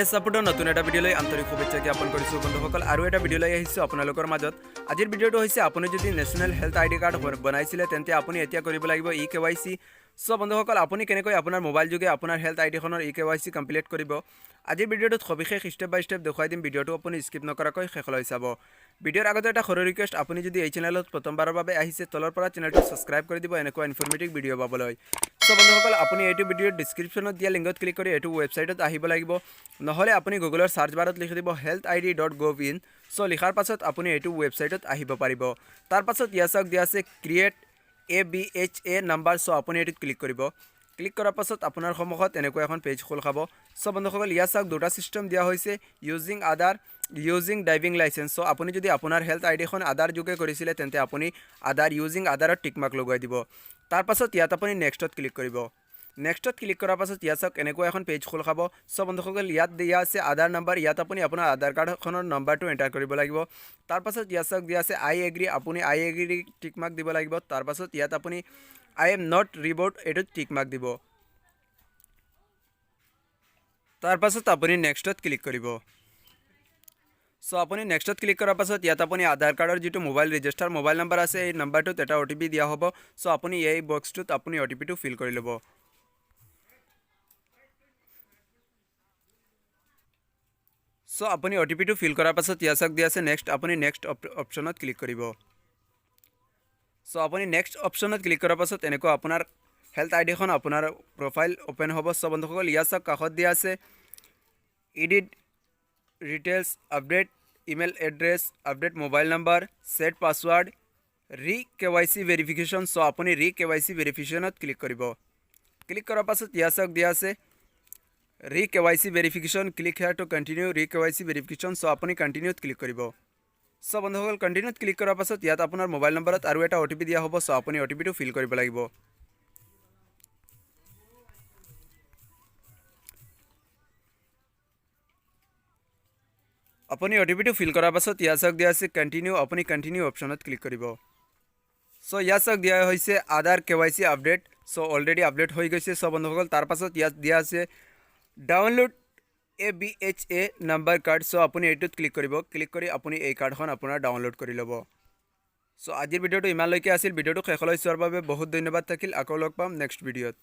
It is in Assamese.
এই সাপোৰ্টৰ নতুন এটা ভিডিঅ'লৈ আন্তৰিক শুভেচ্ছা জ্ঞাপন কৰিছোঁ বন্ধুসকল। আৰু এটা ভিডিঅ'লৈ আহিছোঁ আপোনালোকৰ মাজত। আজিৰ ভিডিঅ'টো হৈছে আপুনি যদি নেশ্যনেল হেল্থ আইডি কাৰ্ড বনাইছিলে তেন্তে আপুনি এতিয়া কৰিব লাগিব KYC। সো বন্ধুসকল আপুনি কেনেকৈ আপোনাৰ মোবাইল যোগে আপোনাৰ হেল্থ আইডিখনৰ KYC কমপ্লিট কৰিব আজিৰ ভিডিঅ'টোত সবিশেষ ষ্টেপ বাই ষ্টেপ দেখুৱাই দিম। ভিডিঅ'টো আপুনি স্কিপ নকৰাকৈ শেষলৈ চাব। ভিডিঅ'ৰ আগতে এটা সৰু ৰিকুৱেষ্ট, আপুনি যদি এই চেনেলত প্ৰথমবাৰৰ বাবে আহিছে তলৰ পৰা চেনেলটো সাবস্ক্ৰাইব কৰি দিব এনেকুৱা ইনফৰমেটিভ ভিডিঅ' পাবলৈ। সো বন্ধুসকল আপুনি এইটো ভিডিঅ'ৰ ডিসক্ৰিপশ্যনত দিয়া লিংকত ক্লিক কৰি এইটো ৱেবছাইটত আহিব লাগিব। নহলে আপুনি গুগলৰ সাৰ্চ বাৰত লিখি দিব healthid.gov.in। সো লিখাৰ পাছত আপুনি এইটো ৱেবছাইটত আহিব পাৰিব। তাৰ পাছত ইয়াক দিয়া আছে ক্ৰিয়েট ABHA নাম্বাৰ। সো আপুনি এটিত ক্লিক কৰিব। ক্লিক কৰাৰ পাছত আপোনাৰ সন্মুখত এনেকুৱা এখন পেজ খোল খাব। সো বন্ধুসকল ইয়াক দুটা সিস্টেম দিয়া হৈছে, ইউজিং আধাৰ, ইউজিং ড্ৰাইভিং লাইসেন্স। সো আপুনি যদি আপোনাৰ হেল্থ আইডিখন আধাৰ যোগে কৰিছিলে তেন্তে আপুনি আধাৰ ইউজিং আধাৰত টিক মাৰ্ক লগাই দিব। তাৰ পাছত ইয়াত আপুনি নেক্সটত ক্লিক কৰিব। নেক্সটত ক্লিক কৰাৰ পাছত ইয়াক এনেকুৱা এখন পেজ খোল খাব। সো বন্ধুসকল ইয়াত দিয়া আছে আধাৰ নাম্বাৰ। ইয়াত আপুনি আপোনাৰ আধাৰ কাৰ্ডখনৰ নাম্বাৰটো এণ্টাৰ কৰিব লাগিব। তাৰ পাছত ইয়াক দিয়া আছে আই এগ্ৰি, আপুনি আই এগ্ৰি টিক মাৰ্ক দিব লাগিব। তাৰ পাছত ইয়াত আপুনি আই এম নট ৰিবৰ্ড এইটোত টিক মাৰ্ক দিব। তাৰ পাছত আপুনি নেক্সটত ক্লিক কৰিব। সো আপুনি নেক্সটত ক্লিক কৰাৰ পাছত ইয়াত আপুনি আধাৰ কাৰ্ডৰ যেটো মোবাইল ৰেজিষ্টাৰ মোবাইল নাম্বাৰ আছে এই নাম্বাৰটোত এটা OTP দিয়া হ'ব। সো আপুনি এই বক্সটোত আপুনি OTPটো ফিল কৰি ল'ব। সো আপুনি OTPটো ফিল কৰাৰ পাছত ইয়াক দিয়া আছে নেক্সট, আপুনি নেক্সট অপশ্যনত ক্লিক কৰিব। সো আপুনি নেক্সট অপশ্যনত ক্লিক কৰাৰ পাছত এনেকুৱা আপোনাৰ হেল্থ আইডিখন আপোনাৰ প্ৰফাইল ওপেন হ'ব। সো বন্ধুসকল ইয়াক কাষত দিয়া আছে edit details, update email address, update mobile number, set password, KYC verification. So আপুনি KYC ভেৰিফিকেশ্যনত ক্লিক কৰিব। ক্লিক কৰাৰ পাছত ইয়াক দিয়া আছে KYC verification, click here to continue KYC verification. So আপুনি কণ্টিনিউত ক্লিক কৰিব। সো বন্ধুসকল কণ্টিনিউত ক্লিক কৰাৰ পাছত ইয়াত আপোনাৰ মোবাইল নম্বৰত আৰু এটা OTP দিয়া হ'ব। সো আপুনি OTPটো ফিল কৰিব লাগিব। আপুনি OTPটো ফিল কৰাৰ পাছত ইয়াক দিয়া আছে কণ্টিনিউ, আপুনি কণ্টিনিউ অপশ্যনত ক্লিক কৰিব। সো ইয়াক দিয়া হৈছে আধাৰ KYC update. So already update হৈ গৈছে। সো বন্ধুসকল তাৰ পাছত ইয়াত দিয়া আছে download ABHA number card. So আপুনি এইটোত ক্লিক কৰিব। ক্লিক কৰি আপুনি এই কাৰ্ডখন আপোনাৰ ডাউনলোড কৰি ল'ব। সো আজিৰ ভিডিঅ'টো ইমানলৈকে আছিল। ভিডিঅ'টো শেষলৈ চোৱাৰ বাবে বহুত ধন্যবাদ থাকিল। আকৌ লগ পাম নেক্সট ভিডিঅ'ত।